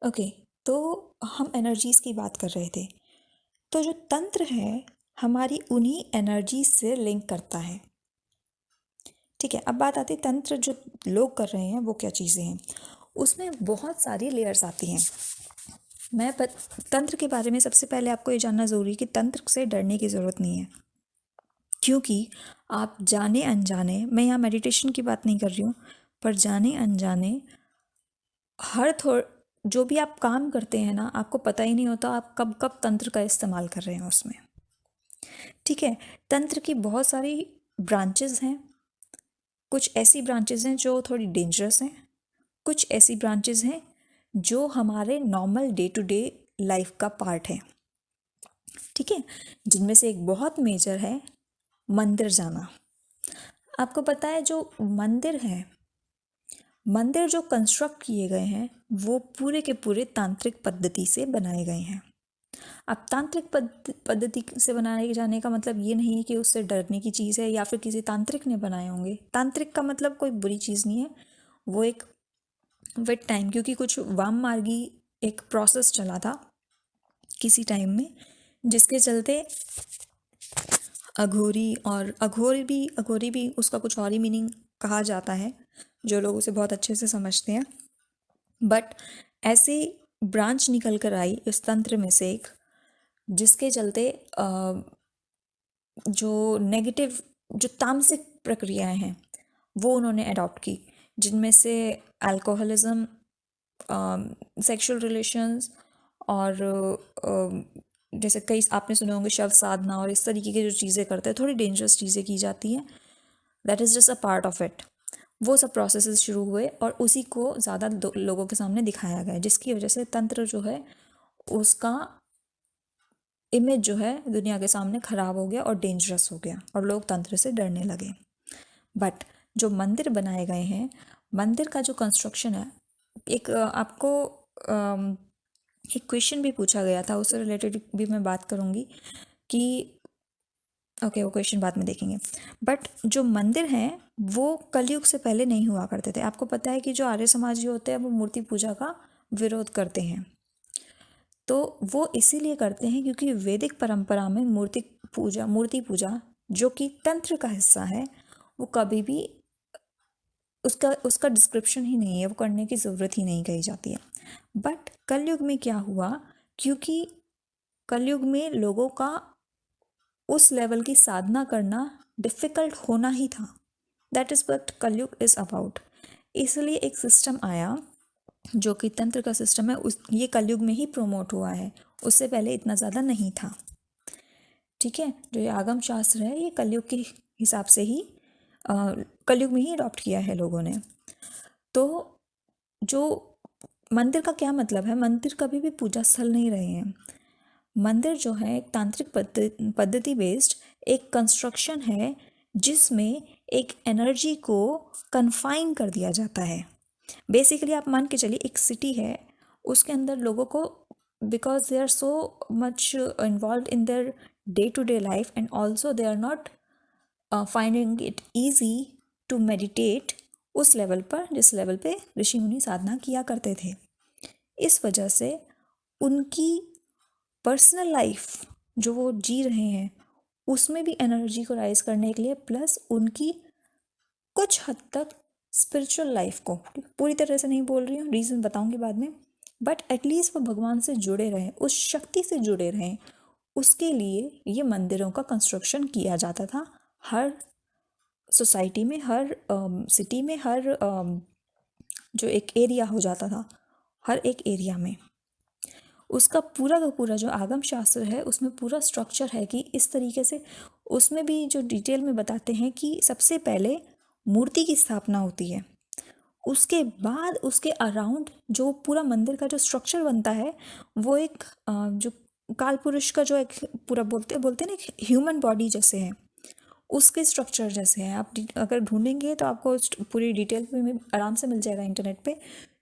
Okay, तो हम energies की बात कर रहे थे। तो जो तंत्र है हमारी उन्हीं एनर्जी से लिंक करता है। ठीक है, अब बात आती है तंत्र जो लोग कर रहे हैं वो क्या चीज़ें हैं। उसमें बहुत सारी लेयर्स आती हैं। तंत्र के बारे में सबसे पहले आपको ये जानना ज़रूरी है कि तंत्र से डरने की ज़रूरत नहीं है, क्योंकि आप जाने अनजाने, मैं यहाँ मेडिटेशन की बात नहीं कर रही हूँ, पर जाने अनजाने हर थोड़ जो भी आप काम करते हैं ना, आपको पता ही नहीं होता आप कब कब तंत्र का इस्तेमाल कर रहे हैं उसमें। ठीक है, तंत्र की बहुत सारी ब्रांचेस हैं। कुछ ऐसी ब्रांचेस हैं जो थोड़ी डेंजरस हैं, कुछ ऐसी ब्रांचेस हैं जो हमारे normal day to day life का पार्ट है। ठीक है, जिनमें से एक बहुत मेजर है मंदिर जाना। आपको पता है जो मंदिर है, मंदिर जो कंस्ट्रक्ट किए गए हैं वो पूरे के पूरे तांत्रिक पद्धति से बनाए गए हैं। अब तांत्रिक पद्धति से बनाए जाने का मतलब ये नहीं है कि उससे डरने की चीज़ है या फिर किसी तांत्रिक ने बनाए होंगे। तांत्रिक का मतलब कोई बुरी चीज़ नहीं है, वो एक विद टाइम, क्योंकि कुछ वाम मार्गी एक प्रोसेस चला था किसी टाइम में, जिसके चलते अघोरी, और अघोरी भी उसका कुछ और ही मीनिंग कहा जाता है जो लोग उसे बहुत अच्छे से समझते हैं। बट ऐसी ब्रांच निकल कर आई इस तंत्र में से एक, जिसके चलते जो नेगेटिव, जो तामसिक प्रक्रियाएं हैं वो उन्होंने अडॉप्ट की, जिनमें से अल्कोहलिज्म, सेक्सुअल रिलेशंस, और जैसे कई आपने सुने होंगे शव साधना, और इस तरीके की जो चीज़ें करते हैं, थोड़ी डेंजरस चीज़ें की जाती हैं। That is just a part of it. वो सब प्रोसेसेस शुरू हुए और उसी को ज़्यादा लोगों के सामने दिखाया गया, जिसकी वजह से तंत्र जो है उसका इमेज जो है दुनिया के सामने ख़राब हो गया और डेंजरस हो गया और लोग तंत्र से डरने लगे। बट जो मंदिर बनाए गए हैं, मंदिर का जो कंस्ट्रक्शन है, एक आपको एक क्वेश्चन भी पूछा गया था, उससे रिलेटेड भी मैं बात करूँगी कि ओके, वो क्वेश्चन बाद में देखेंगे। बट जो मंदिर हैं वो कलयुग से पहले नहीं हुआ करते थे। आपको पता है कि जो आर्य समाजी होते हैं वो मूर्ति पूजा का विरोध करते हैं। तो वो इसीलिए करते हैं क्योंकि वैदिक परंपरा में मूर्ति पूजा जो कि तंत्र का हिस्सा है, वो कभी भी उसका उसका डिस्क्रिप्शन ही नहीं है, वो करने की ज़रूरत ही नहीं कही जाती है। बट कलयुग में क्या हुआ, क्योंकि कलयुग में लोगों का उस लेवल की साधना करना डिफ़िकल्ट होना ही था। दैट इज़ वट कलयुग इज़ अबाउट। इसलिए एक सिस्टम आया जो कि तंत्र का सिस्टम है, उस ये कलयुग में ही प्रमोट हुआ है, उससे पहले इतना ज़्यादा नहीं था। ठीक है, जो ये आगम शास्त्र है ये कलयुग के हिसाब से ही कलयुग में ही अडॉप्ट किया है लोगों ने। तो जो मंदिर का क्या मतलब है, मंदिर कभी भी पूजा स्थल नहीं रहे हैं। मंदिर जो है एक तांत्रिक पद्धति बेस्ड एक कंस्ट्रक्शन है, जिसमें एक एनर्जी को कन्फाइन कर दिया जाता है। बेसिकली आप मान के चलिए एक सिटी है, उसके अंदर लोगों को, because they are so much involve in their day to day life and also they are not finding it easy to meditate उस लेवल पर जिस लेवल पे ऋषि मुनि साधना किया करते थे। इस वजह से उनकी पर्सनल लाइफ जो वो जी रहे हैं उसमें भी एनर्जी को राइज करने के लिए, प्लस उनकी कुछ हद तक स्पिरिचुअल लाइफ को, पूरी तरह से नहीं बोल रही हूँ, रीज़न बताऊंगी बाद में, बट एटलीस्ट वो भगवान से जुड़े रहें, उस शक्ति से जुड़े रहें, उसके लिए ये मंदिरों का कंस्ट्रक्शन किया जाता था। हर सोसाइटी में, हर सिटी में, हर जो एक एरिया हो जाता था, हर एक एरिया में उसका पूरा का पूरा जो आगम शास्त्र है उसमें पूरा स्ट्रक्चर है कि इस तरीके से, उसमें भी जो डिटेल में बताते हैं कि सबसे पहले मूर्ति की स्थापना होती है, उसके बाद उसके अराउंड जो पूरा मंदिर का जो स्ट्रक्चर बनता है वो एक जो काल पुरुष का जो एक पूरा बोलते बोलते हैं ना, एक ह्यूमन बॉडी जैसे है, उसके स्ट्रक्चर जैसे है। आप अगर ढूंढेंगे तो आपको पूरी डिटेल में आराम से मिल जाएगा इंटरनेट पे,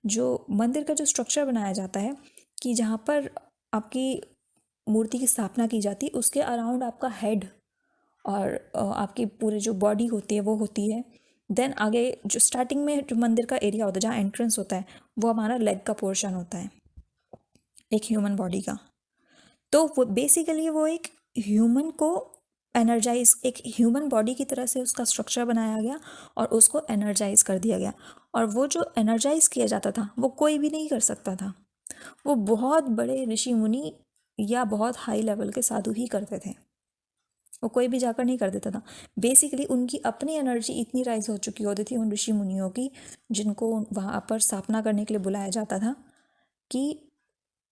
जो मंदिर का जो स्ट्रक्चर बनाया जाता है कि जहाँ पर आपकी मूर्ति की स्थापना की जाती है, उसके अराउंड आपका हेड और आपकी पूरी जो बॉडी होती है वो होती है। देन आगे जो स्टार्टिंग में जो मंदिर का एरिया होता है जहाँ एंट्रेंस होता है वो हमारा लेग का पोर्शन होता है। एक ह्यूमन बॉडी का। तो वो बेसिकली वो एक ह्यूमन को एनर्जाइज, एक ह्यूमन बॉडी की तरह से उसका स्ट्रक्चर बनाया गया और उसको एनर्जाइज कर दिया गया। और वो जो एनर्जाइज किया जाता था वो कोई भी नहीं कर सकता था, वो बहुत बड़े ऋषि मुनि या बहुत हाई लेवल के साधु ही करते थे, वो कोई भी जाकर नहीं कर देता था। बेसिकली उनकी अपनी एनर्जी इतनी राइज हो चुकी होती थी उन ऋषि मुनियों की, जिनको वहाँ पर स्थापना करने के लिए बुलाया जाता था, कि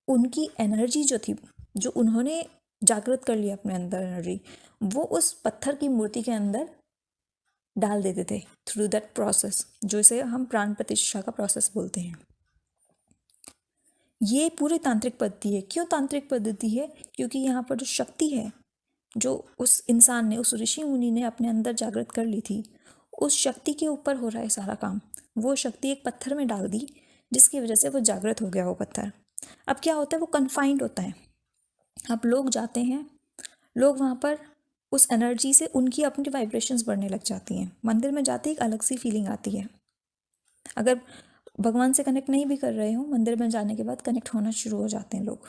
उनकी एनर्जी जो थी, जो उन्होंने जागृत कर लिया अपने अंदर एनर्जी, वो उस पत्थर की मूर्ति के अंदर डाल देते थे थ्रू दैट प्रोसेस, जो इसे हम प्राण प्रतिष्ठा का प्रोसेस बोलते हैं। ये पूरी तांत्रिक पद्धति है। क्यों तांत्रिक पद्धति है? क्योंकि यहाँ पर जो शक्ति है, जो उस इंसान ने, उस ऋषि मुनि ने अपने अंदर जागृत कर ली थी, उस शक्ति के ऊपर हो रहा है सारा काम। वो शक्ति एक पत्थर में डाल दी, जिसकी वजह से वो जागृत हो गया वो पत्थर। अब क्या होता है, वो कन्फाइंड होता है। अब लोग जाते हैं, लोग वहाँ पर उस एनर्जी से उनकी अपनी वाइब्रेशंस बढ़ने लग जाती हैं। मंदिर में जाते ही एक अलग सी फीलिंग आती है। अगर भगवान से कनेक्ट नहीं भी कर रहे हो, मंदिर में जाने के बाद कनेक्ट होना शुरू हो जाते हैं लोग।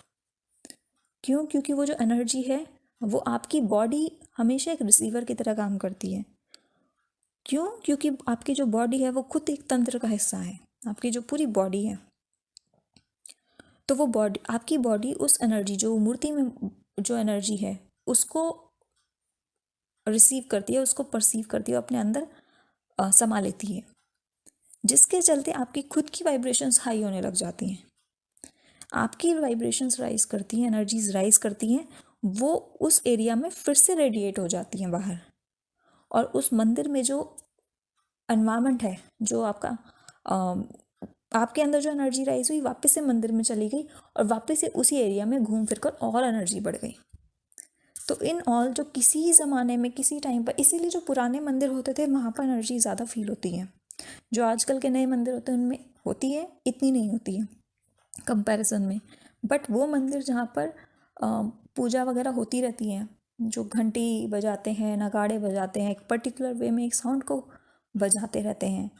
क्यों? क्योंकि वो जो एनर्जी है, वो आपकी बॉडी हमेशा एक रिसीवर की तरह काम करती है। क्यों? क्योंकि आपकी जो बॉडी है वो खुद एक तंत्र का हिस्सा है। आपकी जो पूरी बॉडी है, तो वो बॉडी, आपकी बॉडी उस एनर्जी, जो मूर्ति में जो एनर्जी है, उसको रिसीव करती है, उसको परसीव करती है, अपने अंदर समा लेती है, जिसके चलते आपकी खुद की वाइब्रेशंस हाई होने लग जाती हैं। आपकी वाइब्रेशंस राइज करती हैं, एनर्जीज राइज करती हैं, वो उस एरिया में फिर से रेडिएट हो जाती हैं बाहर। और उस मंदिर में जो एनवायरनमेंट है, जो आपका आपके अंदर जो एनर्जी राइज हुई, वापस से मंदिर में चली गई और वापस से उसी एरिया में घूम फिर कर और एनर्जी बढ़ गई। तो इन ऑल, जो किसी ज़माने में किसी टाइम पर, इसीलिए जो पुराने मंदिर होते थे वहाँ पर एनर्जी ज़्यादा फील होती है। जो आजकल के नए मंदिर होते हैं उनमें होती है, इतनी नहीं होती है कंपैरिजन में। बट वो मंदिर जहाँ पर पूजा वगैरह होती रहती है, जो घंटी बजाते हैं, नगाड़े बजाते हैं, एक पर्टिकुलर वे में एक साउंड को बजाते रहते हैं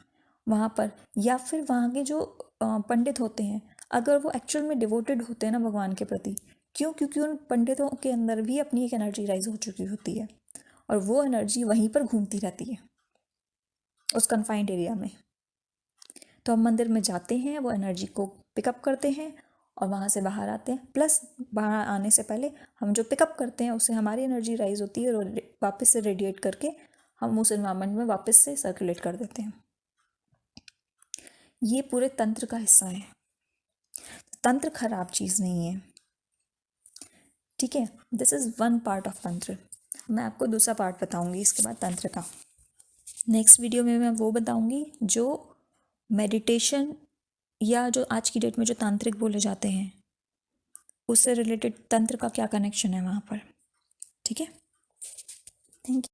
वहाँ पर, या फिर वहाँ के जो पंडित होते हैं, अगर वो एक्चुअल में डिवोटेड होते हैं ना भगवान के प्रति। क्यों? क्योंकि उन पंडितों के अंदर भी अपनी एक एनर्जी राइज हो चुकी होती है और वो एनर्जी वहीं पर घूमती रहती है उस कन्फाइंड एरिया में। तो हम मंदिर में जाते हैं, वो एनर्जी को पिकअप करते हैं और वहाँ से बाहर आते हैं। प्लस बाहर आने से पहले हम जो पिकअप करते हैं उससे हमारी एनर्जी राइज होती है और वापस से रेडिएट करके हम उस एनवायरनमेंट में वापस से सर्कुलेट कर देते हैं। ये पूरे तंत्र का हिस्सा है। तंत्र खराब चीज़ नहीं है, ठीक है। This is one part of तंत्र। मैं आपको दूसरा पार्ट बताऊंगी इसके बाद तंत्र का। नेक्स्ट वीडियो में मैं वो बताऊंगी जो मेडिटेशन, या जो आज की डेट में जो तांत्रिक बोले जाते हैं, उससे रिलेटेड तंत्र का क्या कनेक्शन है वहाँ पर, ठीक है। Thank you.